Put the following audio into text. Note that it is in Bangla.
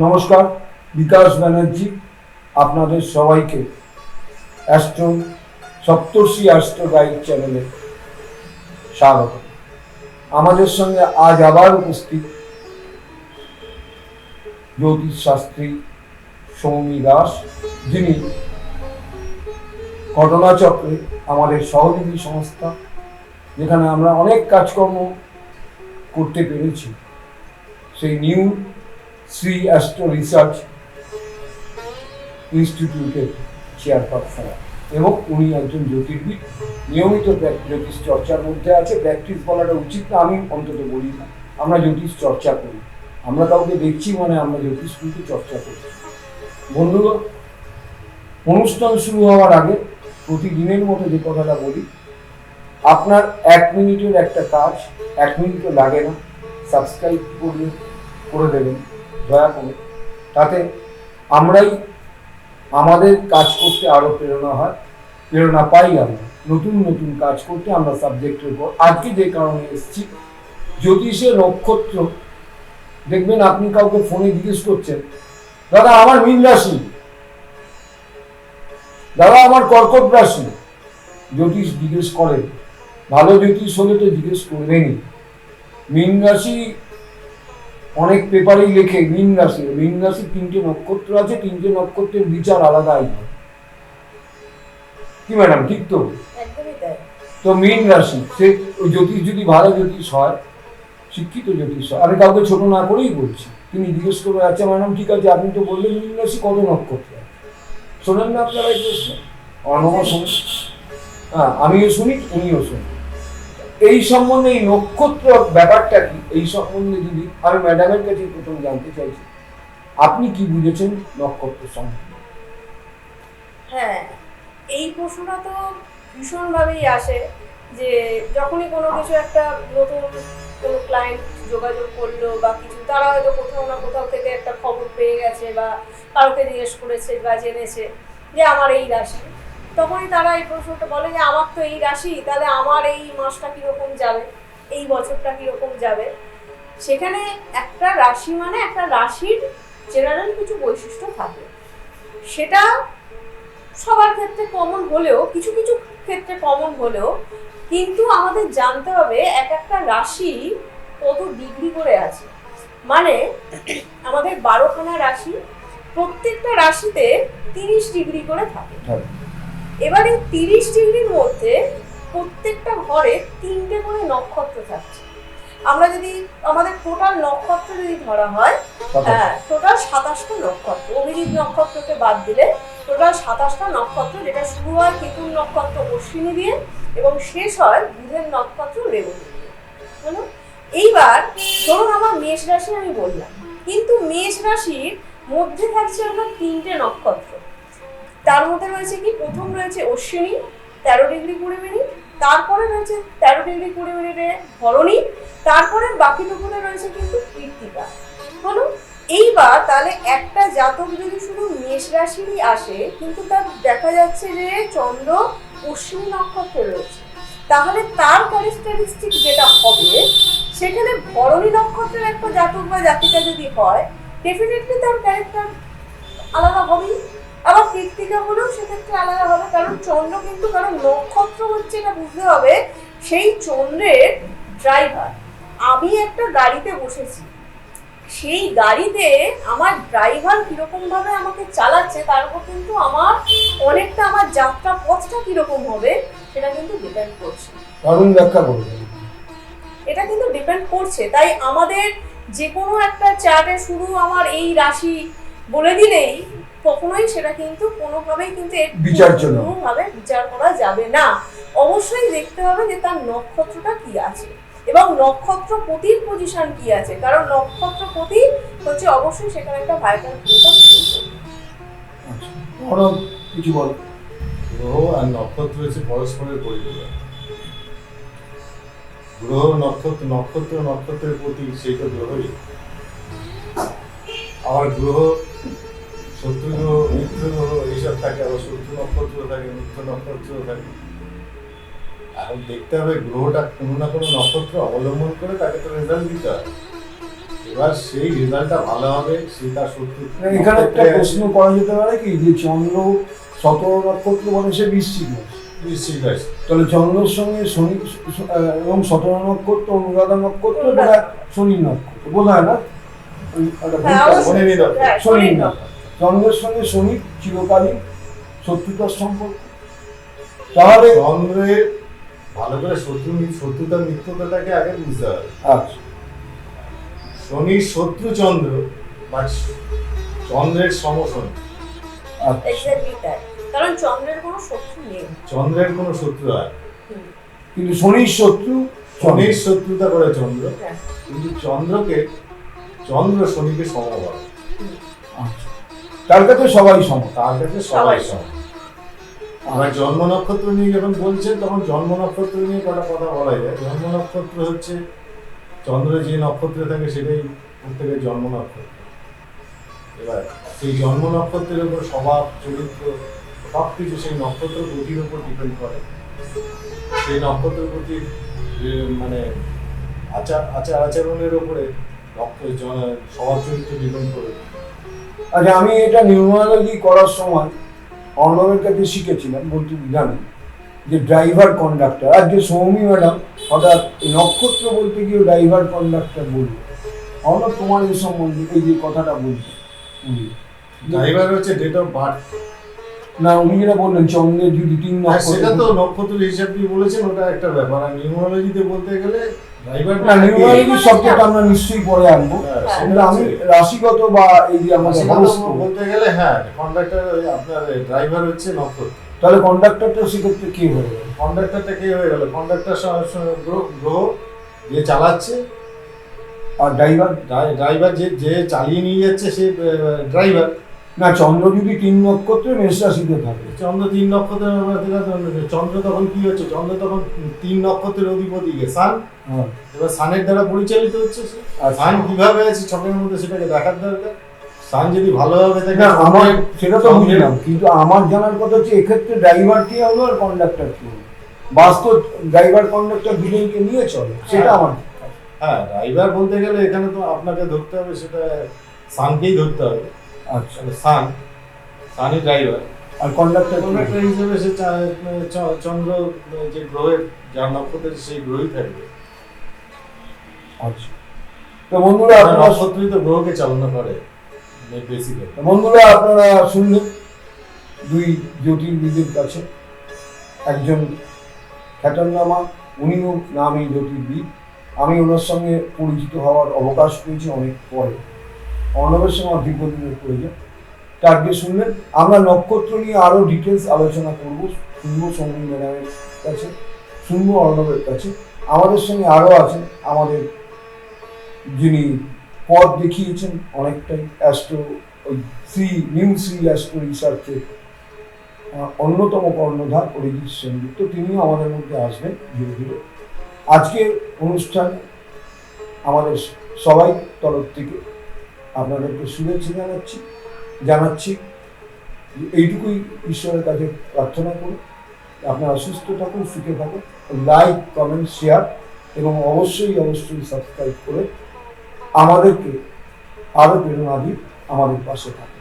নমস্কার, বিকাশ ব্যানার্জি আপনাদের সবাইকে অ্যাস্ট্রো সপ্তর্ষি অ্যাস্ট্রো গাইড চ্যানেলে স্বাগত। আমাদের সঙ্গে আজ আবার উপস্থিত জ্যোতিষ শাস্ত্রী সৌমি দাস, যিনি ঘটনাচক্রে আমাদের সহযোগী সংস্থা, যেখানে আমরা অনেক কাজকর্ম করতে পেরেছি, সেই নিউ শ্রী অ্যাস্ট্রো রিসার্চ ইনস্টিটিউটের চেয়ারপারসন, এবং উনি একজন জ্যোতির্বিদ, নিয়মিত জ্যোতিষ চর্চার মধ্যে আছে। প্র্যাকটিস বলাটা উচিত না, আমি অন্তত বলি না, আমরা জ্যোতিষ চর্চা করি। আমরা কাউকে দেখছি মানে আমরা জ্যোতিষ কিন্তু চর্চা করছি। বন্ধুগণ, অনুষ্ঠান শুরু হওয়ার আগে প্রতিদিনের মতো যে কথাটা বলি, আপনার 1 মিনিটের একটা কাজ, 1 মিনিটও লাগে না, সাবস্ক্রাইব করে দেবেন দয়া করে। তাতে আমরাই আমাদের কাজ করতে আরো প্রেরণা পাই। আমরা নতুন নতুন কাজ করতে আমরা সাবজেক্টের উপর আজকে যে কারণে এসেছি, জ্যোতিষের নক্ষত্র। দেখবেন আপনি কাউকে ফোনে জিজ্ঞেস করছেন, দাদা আমার মীন রাশি, দাদা আমার কর্কট রাশি। জ্যোতিষ জিজ্ঞেস করেন, ভালো জ্যোতিষ হলে তো জিজ্ঞেস করবেনই। মীন রাশি অনেক পেপারেই লেখে মীন রাশি 3টে নক্ষত্র আছে, 3টে নক্ষত্রের বিচার আলাদাই, কি ম্যাডাম ঠিক তো? তো মীন রাশি, সে ওই জ্যোতিষ যদি ভালো জ্যোতিষ হয়, শিক্ষিত জ্যোতিষ হয়, আমি কাউকে ছোট না করেই বলছি, তিনি জিজ্ঞেস করবে, আচ্ছা ম্যাডাম ঠিক আছে, আপনি তো বললেন মীন রাশি কত নক্ষত্র আছে? শোনেন না আপনারা এই প্রশ্ন? অনবর শোনেন, হ্যাঁ আমিও শুনি, উনিও শুনি। এই সম্বন্ধে, এই নক্ষত্র ব্যাপারটা কি, এই সম্বন্ধে যদি আমি ম্যাডামের কাছে প্রথম জানতে চাইছি, আপনি কি বুঝেছেন নক্ষত্র সম্বন্ধে? হ্যাঁ, এই প্রশ্নটা তো ভীষণভাবেই আসে যে যখনই কোনো কিছু একটা নতুন কোনো ক্লায়েন্ট যোগাযোগ করলো বা কিছু, তারা হয়তো কোথাও না কোথাও থেকে একটা খবর পেয়ে গেছে বা কাউকে জিজ্ঞেস করেছে বা জেনেছে যে আমার এই রাশি, তখনই তারা এই প্রশ্নটা বলে যে আমার তো এই রাশি, তাহলে আমার এই মাসটা কীরকম যাবে, এই বছরটা কীরকম যাবে। সেখানে একটা রাশি মানে একটা রাশির জেনারেল কিছু বৈশিষ্ট্য থাকে, সেটা সবার ক্ষেত্রে কমন হলেও, কিছু কিছু ক্ষেত্রে কমন হলেও, কিন্তু আমাদের জানতে হবে এক একটা রাশি কত ডিগ্রি করে আছে। মানে আমাদের 12খানা রাশি, প্রত্যেকটা রাশিতে 30 ডিগ্রি করে থাকে। এবারে 30 ডিগ্রির মধ্যে প্রত্যেকটা ঘরে 3টে করে নক্ষত্র থাকছে। আমরা যদি আমাদের টোটাল নক্ষত্র যদি ধরা হয়, হ্যাঁ টোটাল 27টা নক্ষত্র, অভিজিৎ নক্ষত্রকে বাদ দিলে টোটাল 27টা নক্ষত্র, যেটা শুরু হয় কেতুর নক্ষত্র অশ্বিনী দিয়ে এবং শেষ হয় বুধের নক্ষত্র রেবতী দিয়ে। হলো, এইবার ধরুন আমার মেষ রাশি আমি বললাম, কিন্তু মেষ রাশির মধ্যে থাকছে আপনার 3টে নক্ষত্র। তার মধ্যে রয়েছে কি, প্রথম রয়েছে অশ্বিনী 13 ডিগ্রি 20 মিনিট, তারপরে রয়েছে 13 ডিগ্রি 20 মিনিটে ভরণী, তারপরে বাকিটুকুতে রয়েছে কিন্তু কৃত্তিকা। হলো, এইবার তাহলে একটা জাতক যদি শুধু মেষ রাশিরই আসে, কিন্তু তার দেখা যাচ্ছে যে চন্দ্র অশ্বিনী নক্ষত্রে রয়েছে, তাহলে তার ক্যারেক্টারিস্টিক যেটা হবে, সেখানে ভরণী নক্ষত্রের একটা জাতক বা জাতিকা যদি হয়, ডেফিনেটলি তার ক্যারেক্টার আলাদা হবেই। আবার কৃত্তিকা হলেও সেক্ষেত্রে আলাদা হবে, কারণ চন্দ্র কিন্তু, কারণ নক্ষত্র হচ্ছে, এটা বুঝতে হবে, সেই চন্দ্রের ড্রাইভার। আমি একটা গাড়িতে বসেছি, সেই গাড়িতে আমার ড্রাইভার কিরকম ভাবে আমাকে চালাচ্ছে তার উপর কিন্তু আমার অনেকটা, আমার যাত্রা পথটা কিরকম হবে সেটা কিন্তু ডিপেন্ড করছে। কারণ ব্যাখ্যা করবেন, এটা কিন্তু ডিপেন্ড করছে। তাই আমাদের যে কোনো একটা চার্টে শুধু আমার এই রাশি বলে দিলেই কখনোই সেটা কিন্তু কোনোভাবেই কিন্তু কোনোভাবে বিচার করা যাবে না। অবশ্যই দেখতে হবে যে তার নক্ষত্রটা কি আছে এবং নক্ষত্র পতির পজিশন কি আছে, কারণ নক্ষত্র পতি হচ্ছে অবশ্যই সেখানে একটা ভাইটাল ভূমিকা পালন করে। কিছু বল। গ্রহ আর নক্ষত্র হচ্ছে পরস্পরের পরিপূরক। গ্রহ নক্ষত্রের প্রতি সেই তো গ্রহই। আবার গ্রহ শত্রু গ্রহ, মিত্র গ্রহ এইসব থাকে, আবার শত্রু নক্ষত্র থাকে, মিত্র নক্ষত্র থাকে। এখন দেখতে হবে গ্রহটা কোনো না কোনো নক্ষত্র অবলম্বন করে তাকে তো রেজাল্ট দিতে হবে। এবার সেই রেজাল্টটা ভালো হবে সেটা সত্যি এখানে একটা প্রশ্ন করা যেতে পারে কি, যে চন্দ্র 17 নক্ষত্র মানে সে বৃশ্চিক রাশি, বৃশ্চিক রাশি। তাহলে চন্দ্রের সঙ্গে শনি এবং 17 নক্ষত্র অনুরাধা নক্ষত্র বোধহয় শনি নক্ষত্র, বোধ হয় না? একটা ভুল হ্যাঁ, কথা। অবশ্যই। শনির নক্ষত্র। হ্যাঁ, শনি শনির নক্ষত্র। চন্দ্রের সঙ্গে শনি চিরকালীন শত্রুতার সম্পর্ক। তাহলে চন্দ্রের ভালো করে শত্রুতার মিত্রতাটাকে আগে বুঝতে হবে। আচ্ছা, শনির শত্রু চন্দ্র বা চন্দ্রের সমশনি। আচ্ছা, এক্স্যাক্টলি তাই, কারণ চন্দ্রের কোনো শত্রু নেই। চন্দ্রের কোনো শত্রু হয়, হুম, কিন্তু শনির শত্রু শনির শত্রুতা করে চন্দ্র, হ্যাঁ, কিন্তু চন্দ্র শনিকে সম করে, হুম, আচ্ছা, তার কাছে সবাই সমান। তার কাছে সবাই সম। আমার জন্ম নক্ষত্র নিয়ে যখন বলছেন তখন জন্ম নক্ষত্র নিয়ে কটা কথা বলা যায়। জন্ম নক্ষত্র হচ্ছে চন্দ্র যে নক্ষত্রে থাকে সেটাই প্রত্যেকের জন্ম নক্ষত্র। এবার সেই জন্ম নক্ষত্রের উপর স্বভাব চরিত্র সব কিছু সেই নক্ষত্র গতির উপর ডিপেন্ড করে। সেই নক্ষত্রের প্রতি মানে আচারণের উপরে স্বভাব চরিত্র ডিপেন্ড করে। আচ্ছা, আমি এটা নিউমারোলজি করার সময় অর্ণবের কাছে শিখেছিলাম, বলতে জানি যে ড্রাইভার কন্ডাক্টর। আর যে সৌমি ম্যাডাম হঠাৎ নক্ষত্র বলতে গিয়ে ড্রাইভার কন্ডাক্টর বললো। অর্ণব, তোমার এই সম্বন্ধে এই যে কথাটা বলছে উনি, ড্রাইভার হচ্ছে ডেট অফ বার্থ। না, উনি যেটা বললেন চন্দ্রের যদি 3 সেটা তো নক্ষত্র, নক্ষত্র হিসাব দিয়ে বলেছেন, ওটা একটা ব্যাপার। আর নিউমারোলজিতে বলতে গেলে ড্রাইভার না নিউমারোলজি শব্দটা আমরা নিশ্চয়ই পরে আনবো, কিন্তু আমি রাশিগত বা এই যে আমাদের হরোস্কোপ, বলতে গেলে হ্যাঁ কন্ডাক্টর আপনার ড্রাইভার হচ্ছে নক্ষত্র। তাহলে কন্ডাক্টরটা সেক্ষেত্রে কি হয়ে গেল? কন্ডাক্টরটা কি হয়ে গেল? কন্ডাক্টর গ্রহ যে চালাচ্ছে, আর ড্রাইভার ড্রাইভার যে চালিয়ে নিয়ে যাচ্ছে সে ড্রাইভার। না, চন্দ্র যদি 3 নক্ষত্রে মেষ রাশিতে থাকে, চন্দ্র 3 নক্ষত্রের চন্দ্র তখন কি হচ্ছে? চন্দ্র তখন 3 নক্ষত্রের অধিপতি সান। হ্যাঁ, এবার সানের দ্বারা পরিচালিত হচ্ছে সে। আচ্ছা। সান কিভাবে আছে ছকের মধ্যে সেটাকে দেখার দরকার। সান যদি ভালোভাবে থাকে, না আমার সেটা তো বুঝলাম, কিন্তু আমার জানার কথা হচ্ছে এক্ষেত্রে ড্রাইভার কি হলো আর কন্ডাক্টর কি হলো। বাস্তব ড্রাইভার কন্ডাক্টর দুজনকে নিয়ে চলে, সেটা আমার। হ্যাঁ ড্রাইভার বলতে গেলে এখানে তো আপনাকে ধরতে হবে, সেটা সানকেই ধরতে হবে। আচ্ছা, সানই ড্রাইভার। আর কন্ডাক্টর কন্ডাক্টর হিসেবে সে চন্দ্র যে গ্রহের যার নক্ষত্রের সেই গ্রহই থাকবে। আচ্ছা, তো বন্ধুরা আপনারা নক্ষত্রই তো গ্রহকে চালনা করে বেসিক্যালি। বন্ধুরা আপনারা শুনলেন 2 জ্যোতির্বিদের কাছে, একজন খ্যাতনামা, উনিও নামী জ্যোতির্বিদ। আমি ওনার সঙ্গে পরিচিত হওয়ার অবকাশ পেয়েছি অনেক পরে, অর্ণবের সঙ্গে আমার দীর্ঘদিনের প্রয়োজন। তাকে শুনলেন। আমরা নক্ষত্র নিয়ে আরও ডিটেলস আলোচনা করব, শুনবো সৌমি ম্যাডামের কাছে, শুনবো অর্ণবের কাছে। আমাদের সঙ্গে আরও আছেন আমাদের যিনি পথ দেখিয়েছেন অনেকটাই অ্যাস্ট্রো, ওই নিউ শ্রী অ্যাস্ট্রো রিসার্চের অন্যতম কর্ণধার অরিজিৎ সেনগুপ্ত, তিনিও আমাদের মধ্যে আসবেন ধীরে ধীরে। আজকে অনুষ্ঠান আমাদের সবাই তরফ থেকে আপনাদেরকে শুভেচ্ছা জানাচ্ছি। এইটুকুই ঈশ্বরের কাছে প্রার্থনা করি আপনারা সুস্থ থাকুন, সুখে থাকুন। লাইক, কমেন্ট, শেয়ার এবং অবশ্যই সাবস্ক্রাইব করে আমাদেরকে আরও প্রেরণা দিন, আমাদের পাশে থাকুন।